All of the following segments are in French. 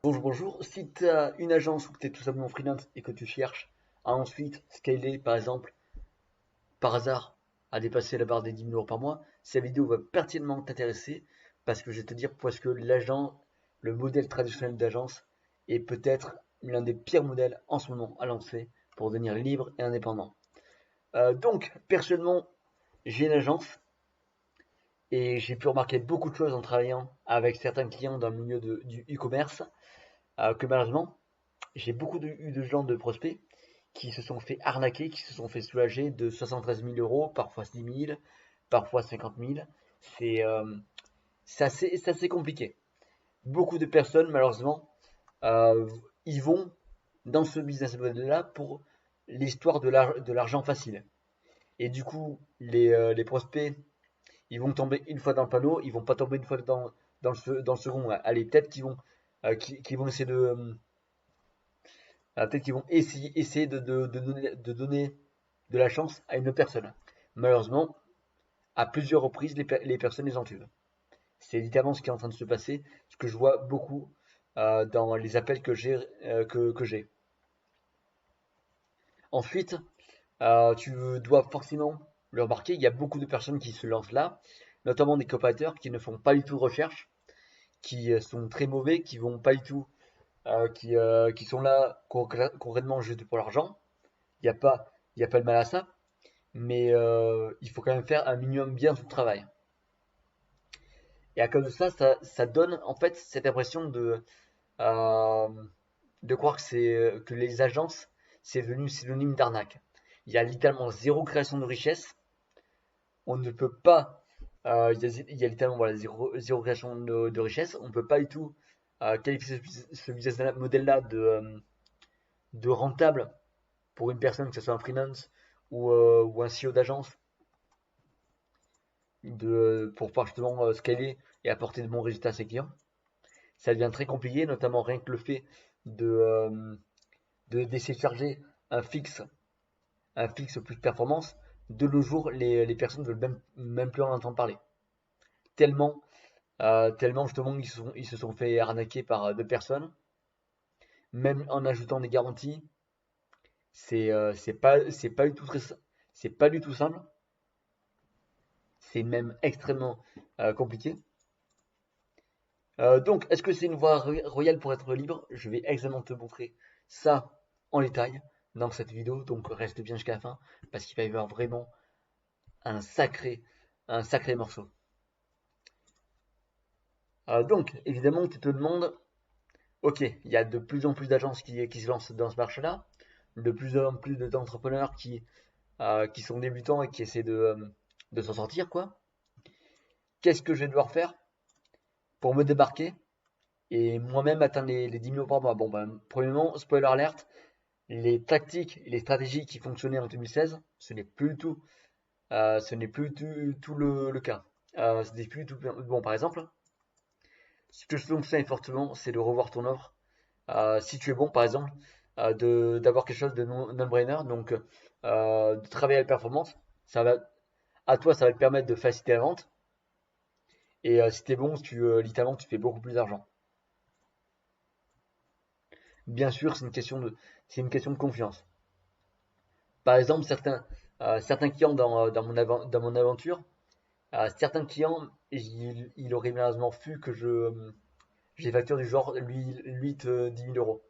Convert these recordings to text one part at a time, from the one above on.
Bonjour, bonjour. Si tu as une agence ou que tu es tout simplement freelance et que tu cherches à ensuite scaler, par exemple, par hasard, à dépasser la barre des 10 000 € par mois, cette vidéo va pertinemment t'intéresser parce que je vais te dire parce que l'agent, le modèle traditionnel d'agence est peut-être l'un des pires modèles en ce moment à lancer pour devenir libre et indépendant. Donc, personnellement, j'ai une agence et j'ai pu remarquer beaucoup de choses en travaillant avec certains clients dans le milieu du e-commerce que malheureusement, j'ai beaucoup eu de gens, de prospects, qui se sont fait arnaquer, qui se sont fait soulager de 73 000 €, parfois 6 000, parfois 50 000. C'est euh, c'est assez compliqué. Beaucoup de personnes, malheureusement, euh, ils vont dans ce business model-là pour l'histoire de l'argent facile. Et du coup, les prospects, ils vont tomber une fois dans le panneau, ils vont pas tomber une fois dans le second. Allez, peut-être qu'ils vont essayer peut-être qu'ils vont essayer de donner de la chance à une personne. Malheureusement, à plusieurs reprises, les personnes les entuent. C'est littéralement ce qui est en train de se passer, ce que je vois beaucoup dans les appels que j'ai. Ensuite, tu dois forcément le remarquer, il y a beaucoup de personnes qui se lancent là, notamment des copywriters qui ne font pas du tout de recherche, qui sont très mauvais, qui vont pas du tout, qui sont là concrètement juste pour l'argent. Il n'y a pas, il y a pas de mal à ça, mais il faut quand même faire un minimum bien son travail. Et à cause de ça, ça donne en fait cette impression euh, de croire que les agences, c'est devenu synonyme d'arnaque. Il y a littéralement zéro création de richesse. On ne peut pas, il y a littéralement voilà, zéro création de richesse. On ne peut pas du tout qualifier ce business model-là de rentable pour une personne, que ce soit un freelance ou un CEO d'agence, pour pouvoir justement scaler et apporter de bons résultats à ses clients. Ça devient très compliqué, notamment rien que le fait de d'essayer de charger un fixe, un fixe plus de performance. De nos jours, les personnes ne veulent même plus en entendre parler. Tellement, tellement justement ils se sont fait arnaquer par deux personnes, même en ajoutant des garanties. C'est pas du tout c'est pas du tout simple. C'est même extrêmement compliqué. Donc, est-ce que c'est une voie royale pour être libre? Je vais exactement te montrer ça en détail dans cette vidéo, donc reste bien jusqu'à la fin, parce qu'il va y avoir vraiment un sacré, un sacré morceau. Donc, évidemment, tu te demandes, ok, il y a de plus en plus d'agences qui se lancent dans ce marché-là, de plus en plus d'entrepreneurs qui sont débutants et qui essaient de s'en sortir, quoi. Qu'est-ce que je vais devoir faire pour me débarquer et moi-même atteindre les 10 000 € par mois? Bon, ben, premièrement, spoiler alert, les tactiques et les stratégies qui fonctionnaient en 2016, ce n'est plus du tout le cas. Ce n'est plus du tout bon. Par exemple, ce que je te conseille fortement, c'est de revoir ton offre. Si tu es bon, par exemple, d'avoir quelque chose de non-brainer, donc de travailler à la performance, ça va, à toi, ça va te permettre de faciliter la vente. Et si tu es bon, littéralement, tu fais beaucoup plus d'argent. Bien sûr, c'est une question de confiance. Par exemple, certains clients dans mon aventure, certains clients, il aurait malheureusement vu que j'ai facture du genre 8 10 000 €.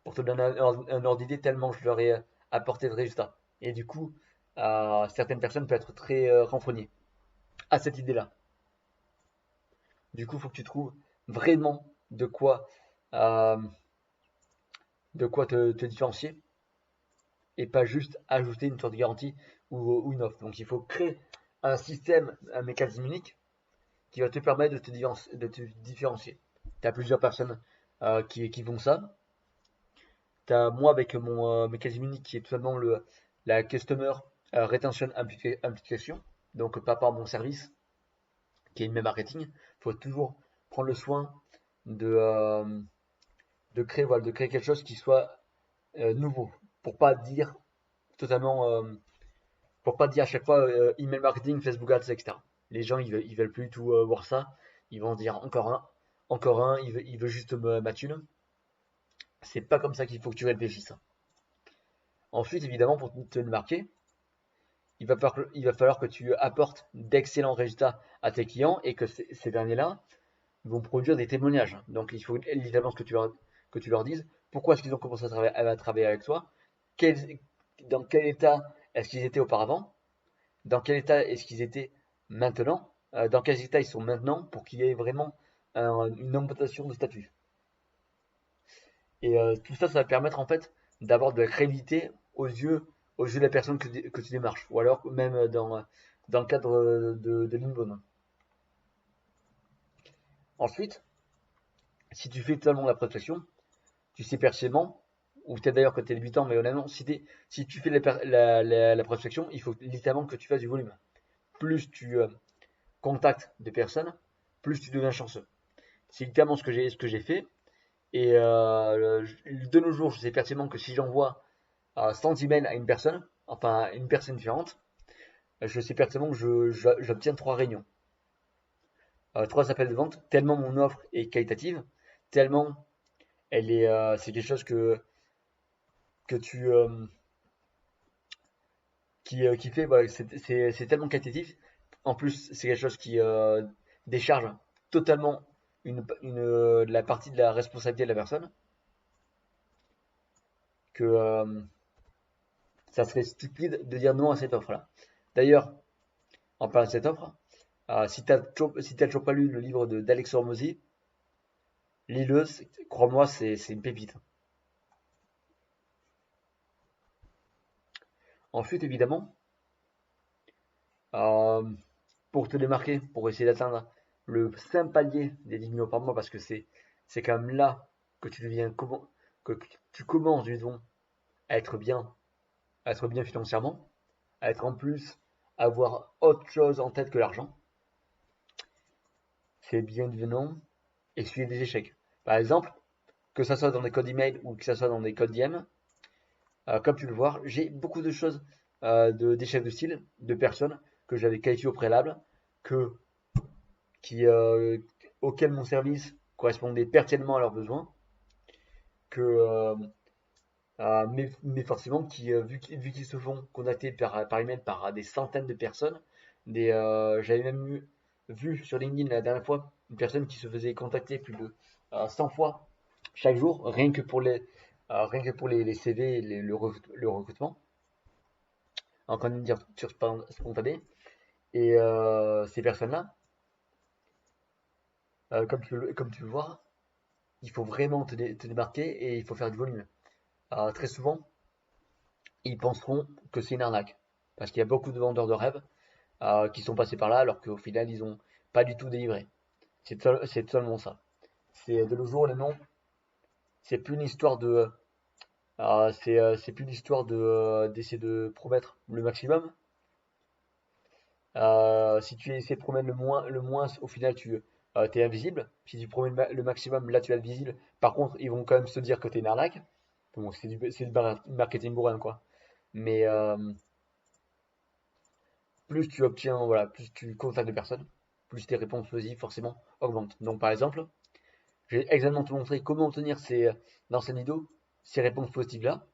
Pour te donner un ordre d'idée, tellement je leur ai apporté de résultats. Et du coup, certaines personnes peuvent être très renfrognées à cette idée-là. Du coup, il faut que tu trouves vraiment euh, de quoi te différencier et pas juste ajouter une sorte de garantie ou une offre. Donc, il faut créer un système, un mécanisme unique qui va te permettre de te différencier. Tu as plusieurs personnes qui font ça. Tu as moi avec mon mécanisme unique qui est tout simplement la Customer Retention Application, donc pas par mon service qui est une même marketing. Il faut toujours prendre le soin de, euh, voilà, de créer quelque chose qui soit nouveau pour pas dire totalement, pour pas dire à chaque fois email marketing, Facebook Ads, etc. Les gens ils veulent plus du tout voir ça. Ils vont dire encore un, il veut juste ma thune. C'est pas comme ça qu'il faut que tu réfléchisses. Ensuite, évidemment, pour te démarquer, il va falloir que tu apportes d'excellents résultats à tes clients et que ces derniers-là vont produire des témoignages. Donc, il faut littéralement que tu leur dises pourquoi est-ce qu'ils ont commencé à travailler avec toi, dans quel état est-ce qu'ils étaient auparavant, dans quel état est-ce qu'ils étaient maintenant, dans quel état ils sont maintenant pour qu'il y ait vraiment une augmentation de statut. Et tout ça, ça va permettre en fait d'avoir de la crédibilité aux yeux de la personne que tu démarches, ou alors même dans le cadre de l'inbound. Ensuite, si tu fais totalement la prospection, tu sais pertinemment, ou peut-être d'ailleurs que tu es débutant, mais honnêtement, si tu fais la prospection, il faut littéralement que tu fasses du volume. Plus tu contactes des personnes, plus tu deviens chanceux. C'est littéralement ce que j'ai fait. Et de nos jours, je sais pertinemment que si j'envoie 100 emails à une personne, enfin à une personne différente, je sais pertinemment que j'obtiens 3 réunions, 3 appels de vente, tellement mon offre est qualitative, tellement c'est quelque chose que tu qui fait, voilà, c'est tellement qualitatif. En plus, c'est quelque chose qui décharge totalement la partie de la responsabilité de la personne, que ça serait stupide de dire non à cette offre-là. D'ailleurs, en parlant de cette offre, si tu n'as toujours pas lu le livre d'Alex Hormozy, lis-le, crois-moi, c'est une pépite. Ensuite, évidemment, euh, pour te démarquer, pour essayer d'atteindre le simple palier des 10 millions par mois, parce que c'est quand même là que tu deviens que tu commences, disons, à être bien, financièrement, à être en plus, à avoir autre chose en tête que l'argent. C'est bien évidemment essuyer des échecs. Par exemple, que ça soit dans des codes email ou que ça soit dans des codes DM, comme tu le vois, j'ai beaucoup de choses, d'échecs de style, de personnes que j'avais qualifiées au préalable, que, qui, auxquelles mon service correspondait pertinemment à leurs besoins, que, mais forcément, vu qu'ils se font contacter par email par des centaines de personnes, j'avais même vu sur LinkedIn la dernière fois une personne qui se faisait contacter plus de 100 fois chaque jour, rien que pour les CV et le recrutement, en candidature spontanée. Et ces personnes-là, comme tu le vois, il faut vraiment te démarquer et il faut faire du volume. Très souvent, ils penseront que c'est une arnaque. Parce qu'il y a beaucoup de vendeurs de rêves qui sont passés par là alors qu'au final, ils n'ont pas du tout délivré. C'est seulement ça. C'est de nos jours, les noms, c'est plus une histoire c'est plus l'histoire d'essayer de promettre le maximum. Si tu essaies de promettre le moins, au final, tu es invisible. Si tu promets le maximum, là, tu es visible. Par contre, ils vont quand même se dire que tu es une arnaque. Bon, c'est du marketing bourrin, quoi. Mais plus tu obtiens, voilà, plus tu contactes de personnes, plus tes réponses positives, forcément, augmentent. Donc, par exemple, je vais exactement te montrer comment obtenir dans cette vidéo, ces réponses positives-là,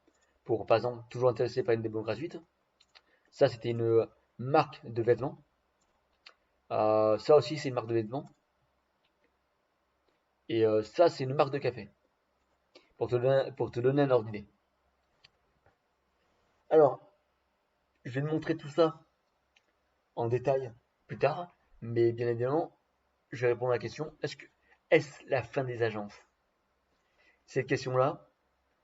pour, par exemple, toujours intéressé par une démo gratuite. Ça, c'était une marque de vêtements. Ça aussi, c'est une marque de vêtements. Et ça, c'est une marque de café, pour te donner un ordre d'idée. Alors, je vais te montrer tout ça en détail plus tard, mais bien évidemment, je vais répondre à la question, est-ce la fin des agences? Cette question-là,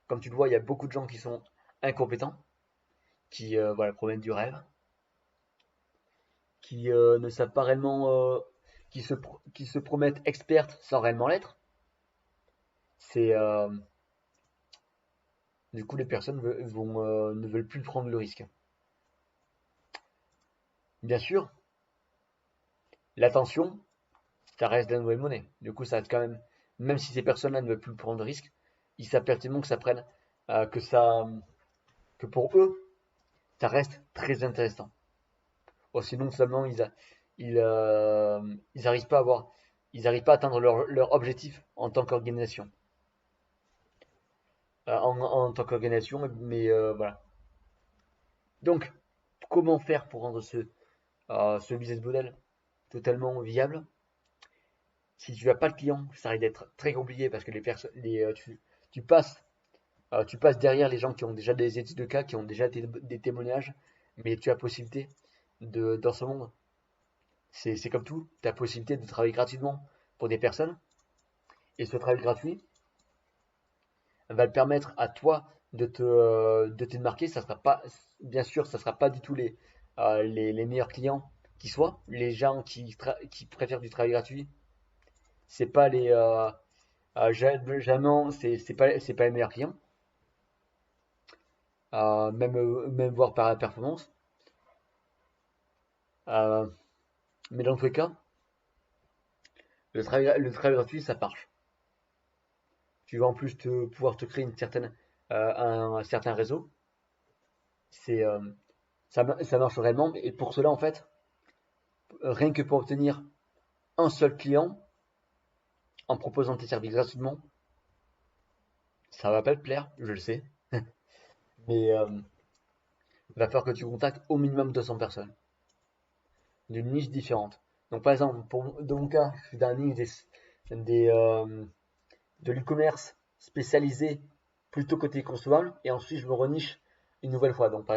comme tu le vois, il y a beaucoup de gens qui sont incompétents, qui voilà, promettent du rêve, qui ne savent pas réellement, qui se promettent expertes sans réellement l'être. C'est Du coup, les personnes ne veulent plus prendre le risque. Bien sûr, l'attention, ça reste de la nouvelle monnaie. Du coup, ça reste quand même si ces personnes-là ne veulent plus prendre de risques, ils savent pertinemment que ça prenne, que pour eux, ça reste très intéressant. Aussi non seulement ils n'arrivent pas à atteindre leur objectif en tant qu'organisation. en tant qu'organisation, mais voilà. Donc, comment faire pour rendre ce business model totalement viable? Si tu n'as pas de client, ça risque d'être très compliqué parce que tu passes derrière les gens qui ont déjà des études de cas, qui ont déjà des témoignages, mais tu as possibilité dans ce monde, c'est comme tout, tu as possibilité de travailler gratuitement pour des personnes, et ce travail gratuit va te permettre à toi de te démarquer. Ça sera pas, bien sûr, ça sera pas du tout les meilleurs clients qui soient, les gens qui préfèrent du travail gratuit, c'est pas jamais, c'est pas les meilleurs clients, même voir par la performance. Euh, mais dans tous les cas, le travail gratuit, ça marche. Tu vas en plus pouvoir te créer un certain réseau. C'est, ça marche réellement. Et pour cela, en fait, rien que pour obtenir un seul client en proposant tes services gratuitement, ça va pas te plaire, je le sais. Mais il va falloir que tu contactes au minimum 200 personnes d'une niche différente. Donc, par exemple, dans mon cas, je suis dans la niche des, euh, de l'e-commerce spécialisé plutôt côté consommable, et ensuite je me reniche une nouvelle fois. Donc, par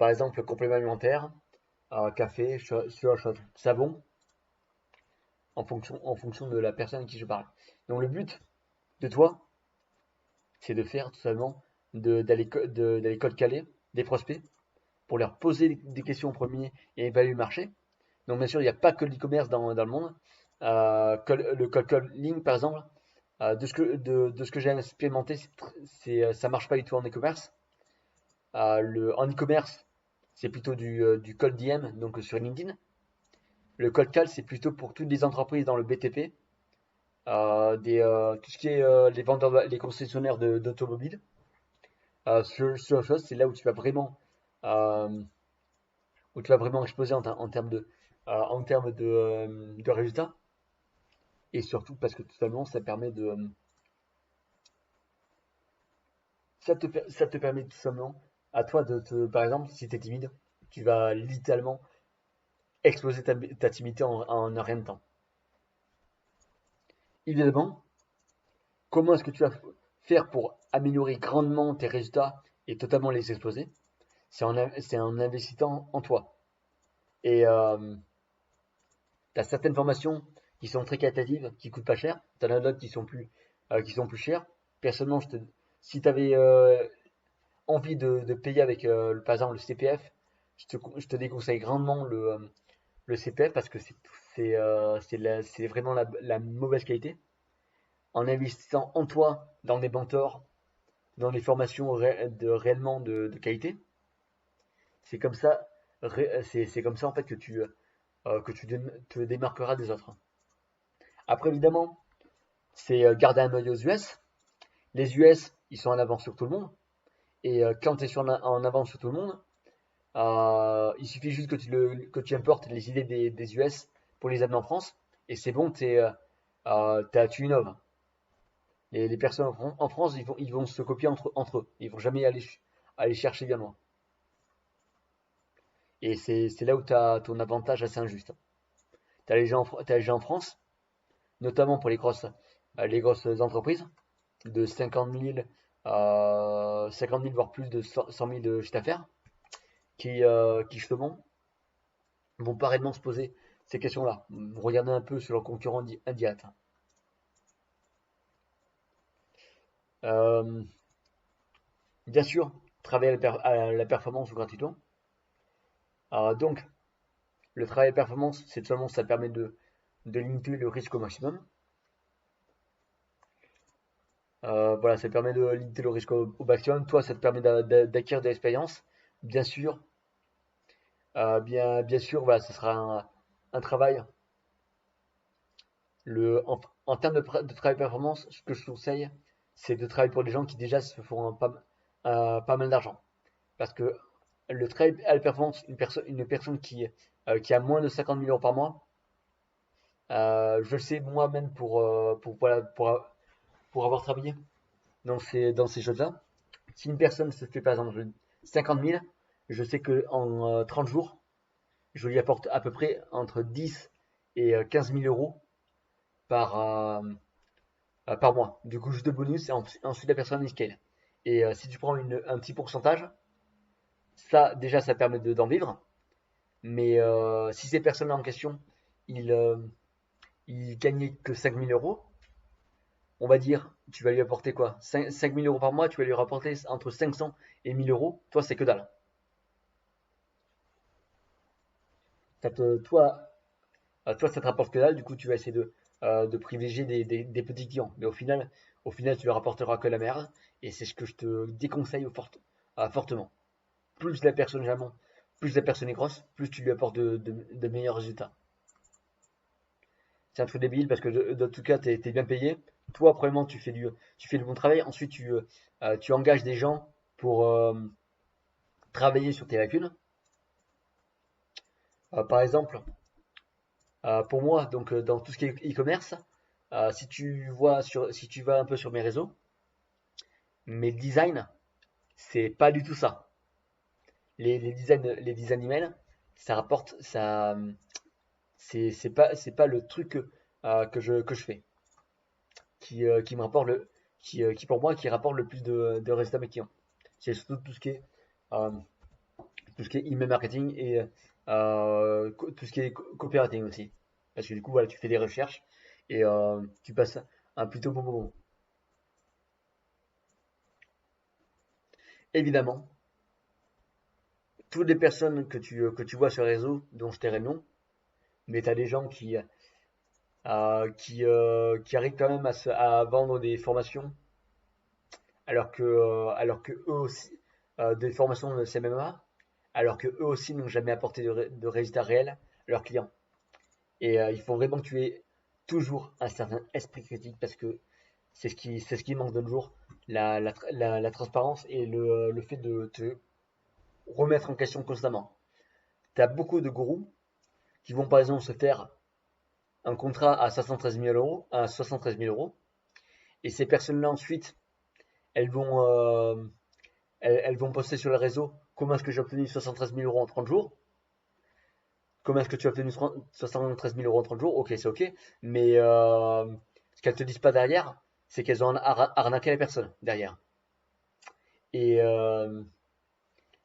exemple, complément alimentaire, café, savon, en fonction de la personne à qui je parle. Donc, le but de toi, c'est de faire tout simplement d'aller cold caler des prospects pour leur poser des questions en premier et évaluer le marché. Donc, bien sûr, il n'y a pas que l'e-commerce dans le monde. Le cold calling, par exemple, de ce que j'ai expérimenté, ça marche pas du tout en e-commerce. En e-commerce, c'est plutôt du cold DM, donc sur LinkedIn. Le cold call, c'est plutôt pour toutes les entreprises dans le BTP, tout ce qui est les concessionnaires d'automobiles. Ce chose, c'est là euh, où tu vas vraiment exploser en termes de résultats. Et surtout parce que totalement, ça te permet tout simplement à toi par exemple, si tu es timide, tu vas littéralement exploser ta timidité en un rien de temps. Évidemment, comment est-ce que tu vas faire pour améliorer grandement tes résultats et totalement les exploser? C'est en investissant en toi. Et tu as certaines formations qui sont très qualitatives, qui coûtent pas cher. Tu en as d'autres qui sont plus chères. Personnellement, si tu avais envie de payer avec, par exemple, le CPF, je te déconseille grandement le CPF parce que c'est vraiment la mauvaise qualité. En investissant en toi, dans des mentors, dans des formations réellement de qualité, c'est comme ça, c'est comme ça en fait que tu te démarqueras des autres. Après, évidemment, c'est garder un œil aux US. Les US, ils sont en avance sur tout le monde. Et quand tu es en avance sur tout le monde, il suffit juste que tu importes les idées des US pour les amener en France. Et c'est bon, tu innoves. Et les personnes en France, ils vont se copier entre eux. Ils vont jamais aller chercher bien loin. Et c'est là où tu as ton avantage assez injuste. T'as les gens en France, notamment pour les grosses entreprises, de 50 000 voire plus de 100 000 de chiffre d'affaires, qui justement vont pas réellement se poser ces questions-là. Regardez un peu sur leurs concurrents indirect. Euh, Bien sûr, travailler à la performance gratuitement. Donc, le travail à performance, c'est seulement ça permet de limiter le risque au maximum. Voilà, ça te permet de limiter le risque au maximum. Toi, ça te permet d'acquérir de l'expérience. Bien sûr, bien sûr, voilà, ce sera un travail. En termes de travail performance, ce que je conseille, c'est de travailler pour des gens qui déjà se font pas mal d'argent. Parce que le travail à la performance, une personne qui a moins de 50 000 euros par mois, je le sais moi-même voilà, pour avoir travaillé. dans ces choses-là. Si une personne se fait par exemple 50 000, je sais que en 30 jours, je lui apporte à peu près entre 10 et 15 000 euros par, par mois. Du coup, juste de bonus et ensuite la personne scale. Et si tu prends un petit pourcentage, ça déjà ça permet d'en vivre. Mais si ces personnes-là en question, ils, euh, ils gagnaient que 5 000 euros, on va dire, tu vas lui apporter quoi 5 000 euros par mois, tu vas lui rapporter entre 500 et 1000 euros. Toi, c'est que dalle. Toi, toi, ça te rapporte que dalle. Du coup, tu vas essayer de privilégier des petits clients. Mais au final, tu leur rapporteras que la merde. Et c'est ce que je te déconseille fortement. Plus la personne jamais, plus la personne est grosse, plus tu lui apportes de meilleurs résultats. C'est un truc débile parce que dans tout cas, tu es bien payé. Toi, premièrement, tu fais du bon travail. Ensuite, tu engages des gens pour travailler sur tes lacunes. Par exemple, pour moi, donc dans tout ce qui est e-commerce, si tu vas un peu sur mes réseaux, mes designs, c'est pas du tout ça. Les designs email, ça rapporte, ça, c'est pas le truc que je fais, qui me rapporte qui pour moi, qui rapporte le plus de résultats à mes clients. C'est surtout euh, tout ce qui est email marketing et tout ce qui est copywriting aussi. Parce que du coup, voilà, tu fais des recherches et tu passes un plutôt bon moment. Évidemment, toutes les personnes que tu vois sur les réseaux, dont je tairai le nom, mais tu as des gens qui arrivent quand même à vendre des formations alors que eux aussi, des formations de CMMA, alors que eux aussi n'ont jamais apporté de résultats réels à leurs clients. Et il faut vraiment que tu aies toujours un certain esprit critique parce que c'est ce qui manque de nos jours, la transparence et le fait de te remettre en question constamment. Tu as beaucoup de gourous qui vont par exemple se faire un contrat à 73 000 euros, et ces personnes-là ensuite, elles vont, elles vont poster sur le réseau comment est-ce que j'ai obtenu 73 000 euros en 30 jours. Comment est-ce que tu as obtenu 73 000 euros en 30 jours? Ok, c'est ok. Mais ce qu'elles te disent pas derrière, c'est qu'elles ont arnaqué les personnes derrière. Et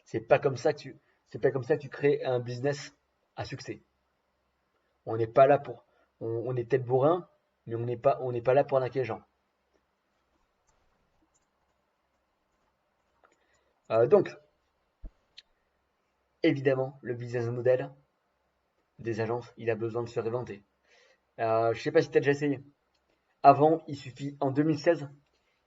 c'est pas comme ça que c'est pas comme ça que tu crées un business à succès. On n'est pas là pour, on est peut-être bourrin, mais on n'est pas là pour arnaquer les gens. Donc, évidemment, le business model des agences, il a besoin de se réinventer. Je sais pas si tu as déjà essayé. Avant, en 2016,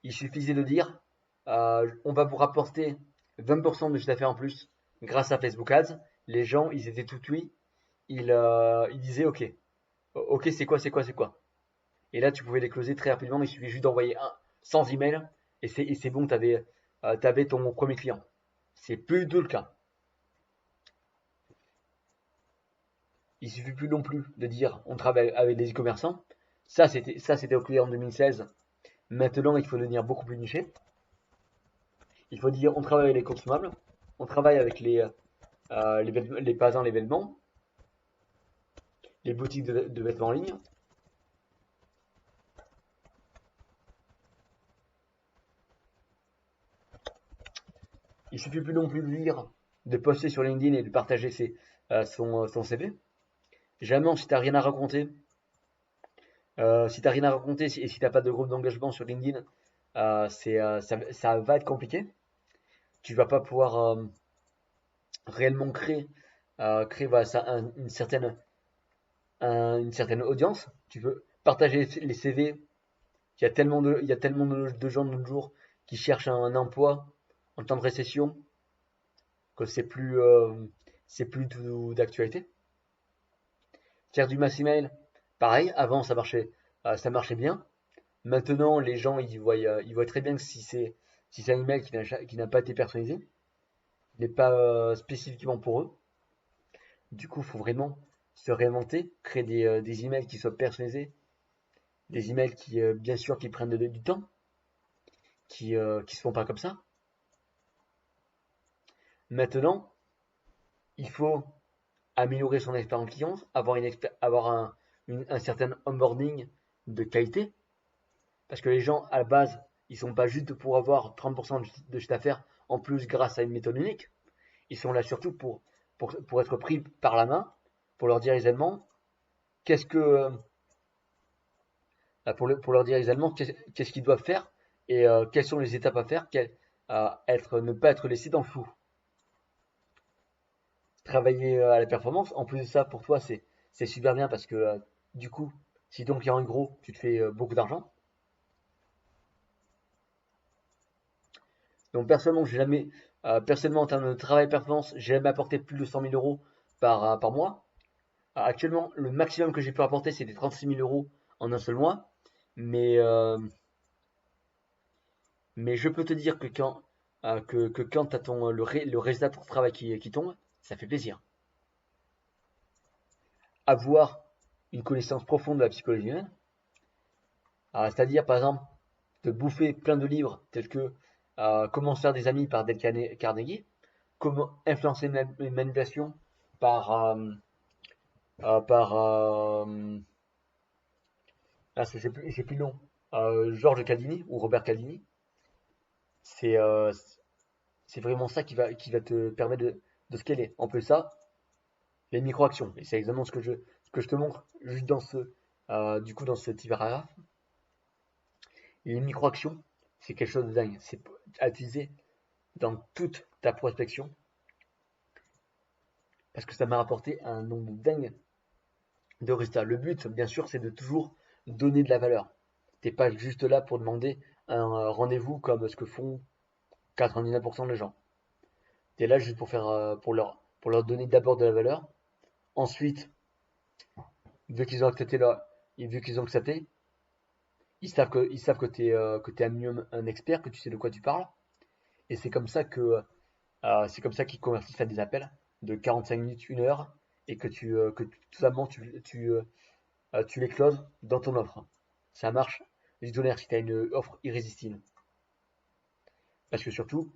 il suffisait de dire on va vous rapporter 20% de chiffre d'affaires en plus grâce à Facebook Ads. Les gens, ils étaient tout oui. Ils disaient ok, c'est quoi. Et là, tu pouvais les closer très rapidement. Il suffit juste d'envoyer 100 emails et c'est bon, t'avais ton premier client. C'est plus du tout le cas. Il suffit plus non plus de dire on travaille avec des e-commerçants. Ça c'était ok en 2016. Maintenant, il faut devenir beaucoup plus niché. Il faut dire on travaille avec les consommables, on travaille avec les magasins, les vêtements, les boutiques de vêtements en ligne. Il suffit plus non plus de dire, de poster sur LinkedIn et de partager son CV. Jamais si t'as rien à raconter, si t'as rien à raconter et si t'as pas de groupe d'engagement sur LinkedIn, ça va être compliqué. Tu vas pas pouvoir réellement créer voilà, une certaine audience. Tu peux partager les CV. Il y a tellement de gens de nos jours qui cherchent un emploi en temps de récession que c'est plus tout d'actualité. Faire du mass email, pareil, avant ça marchait bien. Maintenant, les gens ils voient très bien que si c'est un email qui n'a pas été personnalisé, il n'est pas spécifiquement pour eux. Du coup, il faut vraiment se réinventer, créer des emails qui soient personnalisés, des emails qui, bien sûr, qui prennent du temps, qui se font pas comme ça. Maintenant, il faut améliorer son expérience client, avoir un certain onboarding de qualité, parce que les gens à la base, ils sont pas juste pour avoir 30% de chiffre d'affaires en plus grâce à une méthode unique. Ils sont là surtout pour être pris par la main, pour leur dire aisément qu'est-ce que pour leur dire aisément qu'est-ce qu'ils doivent faire et quelles sont les étapes à faire, ne pas être laissé dans le flou. Travailler à la performance, en plus de ça, pour toi, c'est super bien parce que du coup, si ton client est gros, tu te fais beaucoup d'argent. Donc personnellement en termes de travail performance, j'ai jamais apporté plus de 100 000 euros par mois. Actuellement, le maximum que j'ai pu apporter, c'était 36 000 euros en un seul mois. Mais, euh, mais je peux te dire que quand tu as le résultat de ton travail qui tombe, ça fait plaisir. Avoir une connaissance profonde de la psychologie humaine, c'est-à-dire par exemple de bouffer plein de livres tels que Comment se faire des amis par Dale Carnegie, Comment influencer les manipulations par, par c'est plus long, Georges Caldini ou Robert Caldini. C'est euh, c'est vraiment ça qui va te permettre de scaler. En plus ça, les micro-actions. Et c'est exactement ce que je te montre juste du coup, dans ce petit paragraphe. Les micro-actions, c'est quelque chose de dingue. C'est à utiliser dans toute ta prospection parce que ça m'a rapporté un nombre dingue de résultats. Le but, bien sûr, c'est de toujours donner de la valeur. T'es pas juste là pour demander un rendez-vous comme ce que font 99% des gens. T'es là juste pour leur donner d'abord de la valeur. Ensuite, vu qu'ils ont accepté vu qu'ils ont accepté, ils savent que t'es un expert, que tu sais de quoi tu parles. Et c'est comme ça qu'ils convertissent à des appels de 45 minutes, 1 heure, et que tout simplement tu les closes dans ton offre. Ça marche du tonnerre si tu as une offre irrésistible. Parce que surtout,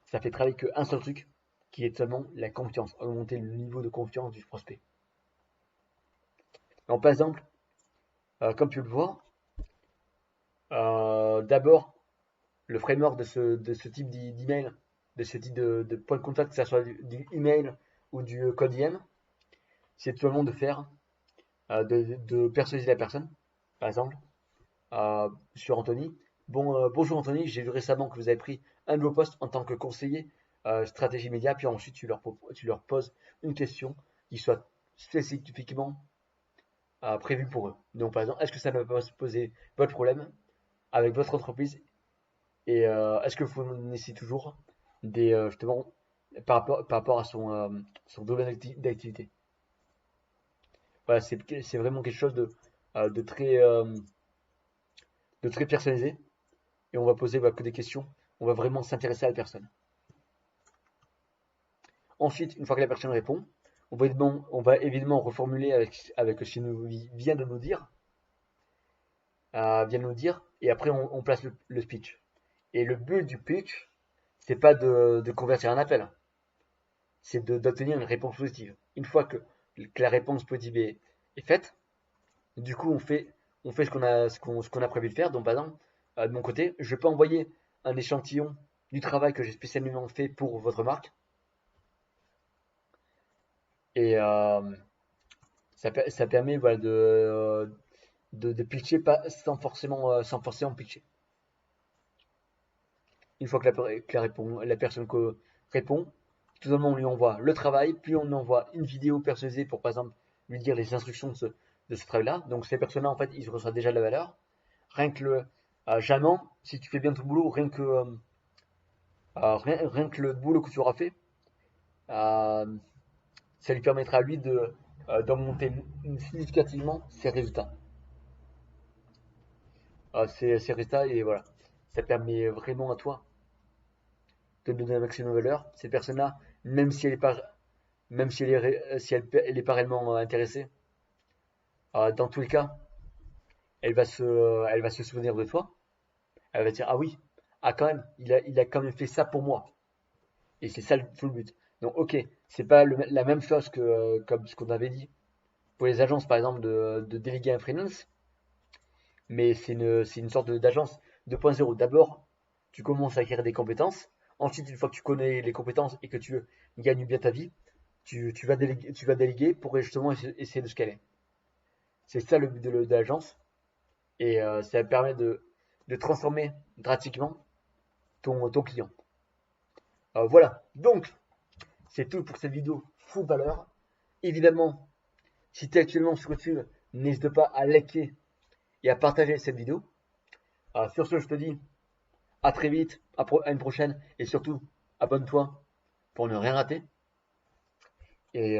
ça fait travailler qu'un seul truc, qui est seulement la confiance, augmenter le niveau de confiance du prospect. Donc, par exemple, comme tu le vois, d'abord, le framework de ce type d'email, de ce type de point de contact, que ce soit du email ou du code IM, c'est tout le monde de personnaliser la personne. Par exemple, sur Anthony. Bonjour Anthony, j'ai vu récemment que vous avez pris un nouveau poste en tant que conseiller stratégie média, puis ensuite tu leur poses une question qui soit spécifiquement prévue pour eux. Donc par exemple, est-ce que ça ne va pas se poser votre problème avec votre entreprise et est-ce que vous nécessitez toujours justement par rapport à son domaine d'activité. Voilà, c'est vraiment quelque chose de très, de très personnalisé et on va poser que des questions. On va vraiment s'intéresser à la personne. Ensuite, une fois que la personne répond, on va évidemment reformuler avec ce qu'il vient de nous dire, et après on place le speech. Et le but du pitch, c'est pas de convertir un appel, c'est d'obtenir une réponse positive. Une fois que la réponse positive est faite, du coup on fait ce qu'on a prévu de faire. Donc par exemple, de mon côté, je peux envoyer un échantillon du travail que j'ai spécialement fait pour votre marque. Et ça permet voilà, de pitcher sans forcément pitcher. Une fois que la personne répond, tout simplement on lui envoie le travail, puis on lui envoie une vidéo personnalisée pour par exemple lui dire les instructions de ce travail-là. Donc ces personnes-là, en fait, ils reçoivent déjà de la valeur. Rien que jamais, si tu fais bien ton boulot, rien que le boulot que tu auras fait, euh, ça lui permettra à lui d'augmenter significativement ses résultats. Ses résultats et voilà. Ça permet vraiment à toi de donner un maximum de valeur. Cette personne-là, même si elle est pas, même si elle est pas réellement intéressée, dans tous les cas, elle va se souvenir de toi. Elle va dire ah oui, il a quand même fait ça pour moi. Et c'est ça tout le but. Donc, ok, c'est pas la même chose que comme ce qu'on avait dit pour les agences, par exemple, de déléguer un freelance, mais c'est une sorte d'agence 2.0. D'abord, tu commences à acquérir des compétences. Ensuite, une fois que tu connais les compétences et que tu gagnes bien ta vie, tu vas déléguer pour justement essayer de scaler. C'est ça le but de l'agence. Et ça permet de transformer drastiquement ton client. Voilà. Donc, c'est tout pour cette vidéo full valeur. Évidemment, si tu es actuellement sur YouTube, n'hésite pas à liker et à partager cette vidéo. Sur ce, je te dis à très vite, à une prochaine, et surtout, abonne-toi pour ne rien rater. Et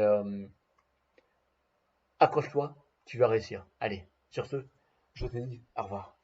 accroche-toi, tu vas réussir. Allez, sur ce, je te dis au revoir.